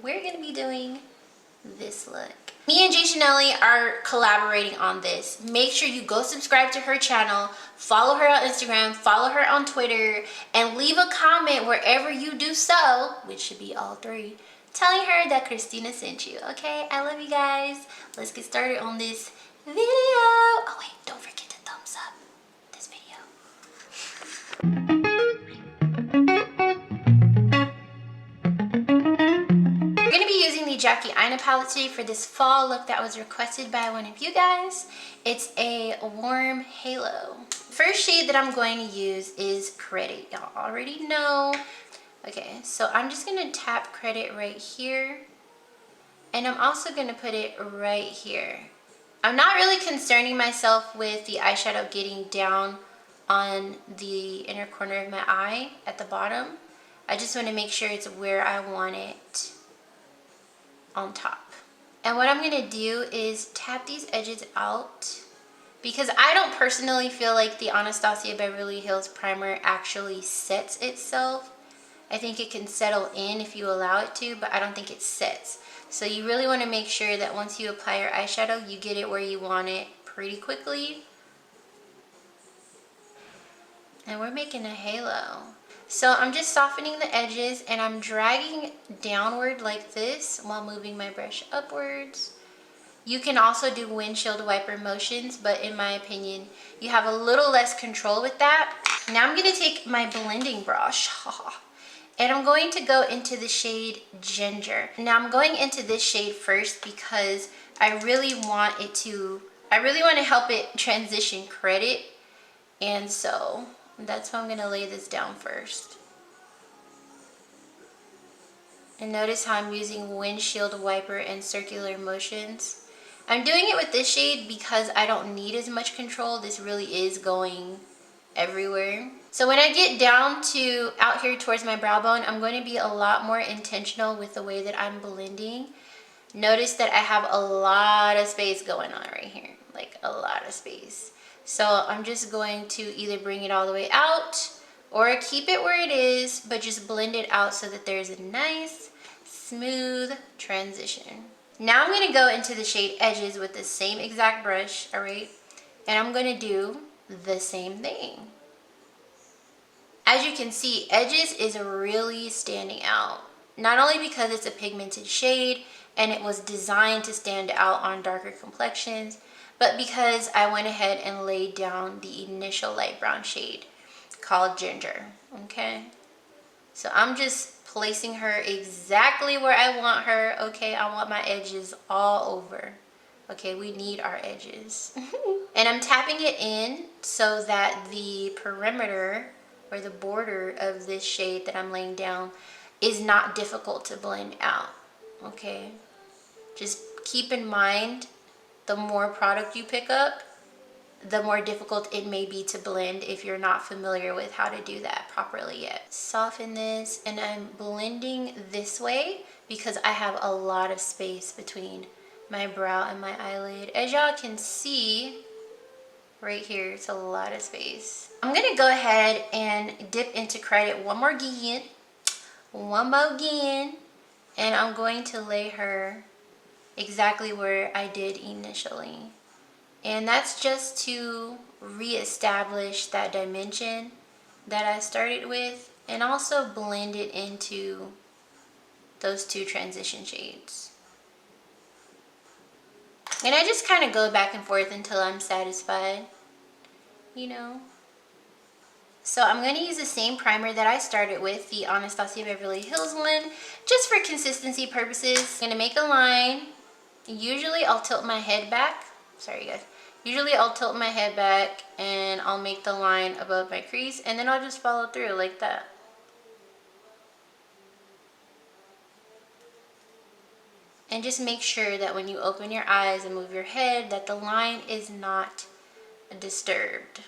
we're gonna be doing this look. Me and Jay Chanelli are collaborating on this. Make sure you go subscribe to her channel, follow her on Instagram, follow her on Twitter, and leave a comment wherever you do so, which should be all three, telling her that Xrizz'Tina sent you, okay? I love you guys. Let's get started on this video. Oh wait, don't forget to thumbs up this video. We're gonna be using the Xrizz'Tina palette today for this fall look that was requested by one of you guys. It's a warm halo. First shade that I'm going to use is Credit. Y'all already know. Okay, so I'm just gonna tap Credit right here. And I'm also gonna put it right here. I'm not really concerning myself with the eyeshadow getting down on the inner corner of my eye at the bottom. I just want to make sure it's where I want it on top. And what I'm gonna do is tap these edges out, because I don't personally feel like the Anastasia Beverly Hills primer actually sets itself. I think it can settle in if you allow it to, but I don't think it sets. So you really want to make sure that once you apply your eyeshadow, you get it where you want it pretty quickly. And we're making a halo. So I'm just softening the edges and I'm dragging downward like this while moving my brush upwards. You can also do windshield wiper motions, but in my opinion, you have a little less control with that. Now I'm going to take my blending brush and I'm going to go into the shade Ginger. Now I'm going into this shade first because I really want to help it transition Credit. And so that's why I'm going to lay this down first. And notice how I'm using windshield wiper and circular motions. I'm doing it with this shade because I don't need as much control. This really is going everywhere. So when I get down to out here towards my brow bone, I'm going to be a lot more intentional with the way that I'm blending. Notice that I have a lot of space going on right here, like a lot of space. So I'm just going to either bring it all the way out or keep it where it is, but just blend it out so that there's a nice, smooth transition. Now I'm going to go into the shade Edges with the same exact brush, all right? And I'm going to do the same thing. As you can see, Edges is really standing out. Not only because it's a pigmented shade and it was designed to stand out on darker complexions, but because I went ahead and laid down the initial light brown shade called Ginger, okay? So I'm just placing her exactly where I want her, okay? I want my edges all over. Okay, we need our edges. And I'm tapping it in so that the perimeter or the border of this shade that I'm laying down is not difficult to blend out, okay? Just keep in mind, the more product you pick up, the more difficult it may be to blend if you're not familiar with how to do that properly yet. Soften this, and I'm blending this way because I have a lot of space between my brow and my eyelid. As y'all can see, right here, it's a lot of space. I'm gonna go ahead and dip into Credit one more again, and I'm going to lay her exactly where I did initially. And that's just to reestablish that dimension that I started with and also blend it into those two transition shades. And I just kind of go back and forth until I'm satisfied, you know. So I'm going to use the same primer that I started with, the Anastasia Beverly Hills one, just for consistency purposes. I'm going to make a line. Usually I'll tilt my head back. Sorry guys. Usually I'll tilt my head back and I'll make the line above my crease, and then I'll just follow through like that. And just make sure that when you open your eyes and move your head that the line is not disturbed.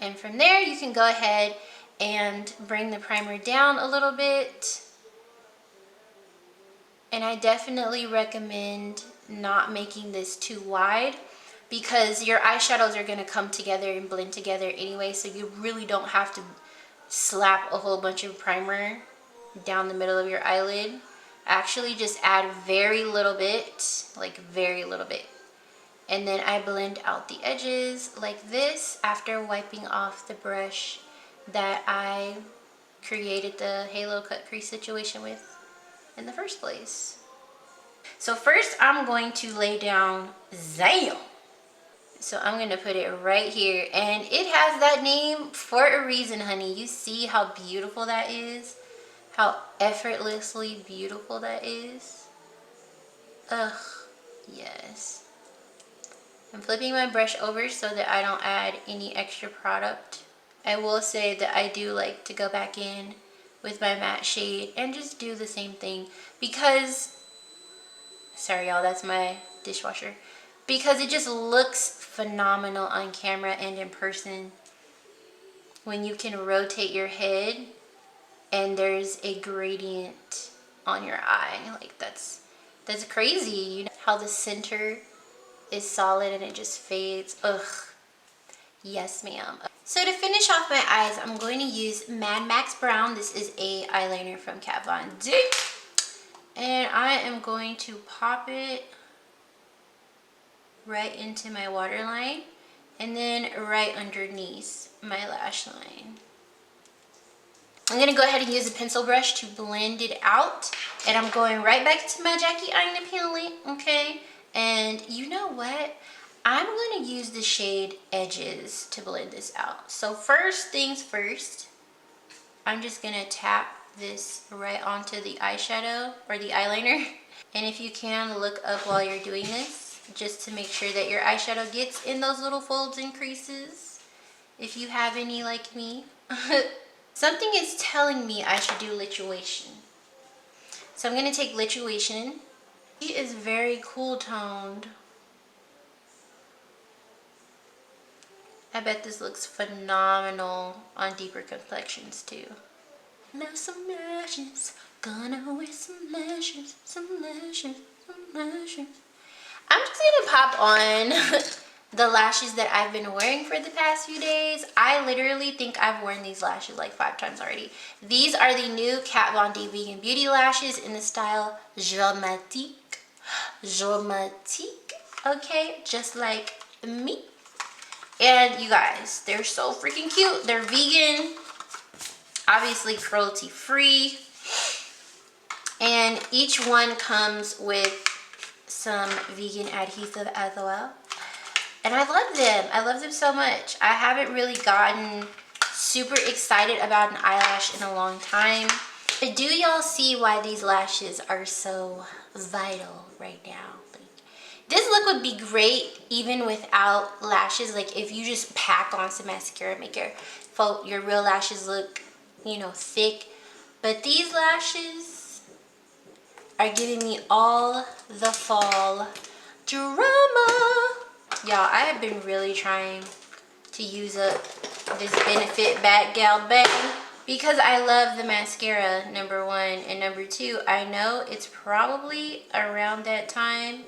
And from there you can go ahead and bring the primer down a little bit. And I definitely recommend not making this too wide, because your eyeshadows are going to come together and blend together anyway, so you really don't have to slap a whole bunch of primer down the middle of your eyelid. actually just add very little bit, like very little bit. And then I blend out the edges like this after wiping off the brush that I created the halo cut crease situation with in the first place. So first I'm going to lay down Zam. So I'm going to put it right here, and it has that name for a reason, honey. You see how beautiful that is? How effortlessly beautiful that is? Ugh, yes. I'm flipping my brush over so that I don't add any extra product. I will say that I do like to go back in with my matte shade and just do the same thing because, sorry y'all, that's my dishwasher. Because it just looks phenomenal on camera and in person when you can rotate your head and there's a gradient on your eye. Like that's crazy. You know how the center is solid and it just fades. Ugh. Yes, ma'am. So to finish off my eyes, I'm going to use Mad Max Brown. This is a eyeliner from Kat Von D. And I am going to pop it right into my waterline and then right underneath my lash line. I'm going to go ahead and use a pencil brush to blend it out. And I'm going right back to my Jackie Aina palette, okay? And you know what? I'm going to use the shade Edges to blend this out. So first things first, I'm just going to tap this right onto the eyeshadow or the eyeliner. And if you can, look up while you're doing this, just to make sure that your eyeshadow gets in those little folds and creases, if you have any like me. Something is telling me I should do Lituation. So I'm going to take Lituation. She is very cool toned. I bet this looks phenomenal on deeper complexions too. Now some lashes, gonna wear some lashes, some lashes, some lashes. I'm just gonna pop on the lashes that I've been wearing for the past few days. I literally think I've worn these lashes like 5 times already. These are the new Kat Von D Vegan Beauty lashes in the style Dramatique. Dramatique, okay? Just like me. And you guys, they're so freaking cute. They're vegan, obviously cruelty free. And each one comes with some vegan adhesive as well. And I love them. I love them so much. I haven't really gotten super excited about an eyelash in a long time. But do y'all see why these lashes are so vital right now? Like, this look would be great even without lashes. Like if you just pack on some mascara, make your real lashes look, you know, thick. But these lashes are giving me all the fall drama. Y'all, I have been really trying to use up this Benefit Bad Gal bag because I love the mascara, number one. And number two, I know it's probably around that time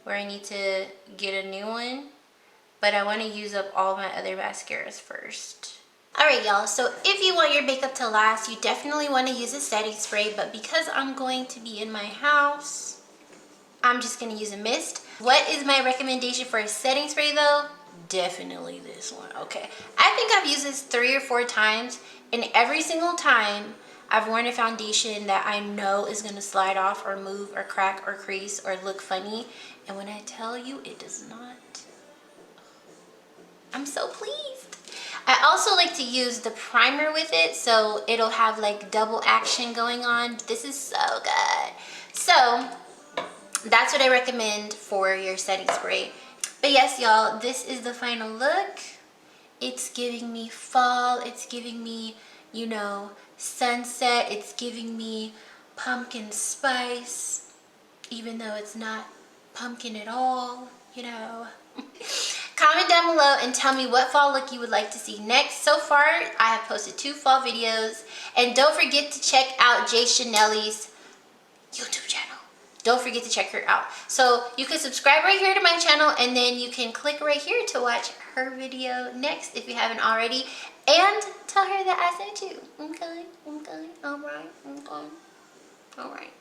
where I need to get a new one, but I want to use up all my other mascaras first. Alright y'all, so if you want your makeup to last, you definitely want to use a setting spray, but because I'm going to be in my house, I'm just going to use a mist. What is my recommendation for a setting spray though? Definitely this one, okay. I think I've used this 3 or 4 times, and every single time I've worn a foundation that I know is going to slide off or move or crack or crease or look funny, and when I tell you it does not, I'm so pleased. I also like to use the primer with it, so it'll have like double action going on. This is so good. So that's what I recommend for your setting spray. But yes, y'all, this is the final look. It's giving me fall. It's giving me, you know, sunset. It's giving me pumpkin spice, even though it's not pumpkin at all, you know. Comment down below and tell me what fall look you would like to see next. So far, I have posted 2 fall videos. And don't forget to check out Jay Chanel's YouTube channel. Don't forget to check her out. So you can subscribe right here to my channel, and then you can click right here to watch her video next if you haven't already. And tell her that I sent you. Okay, okay, alright, okay, alright.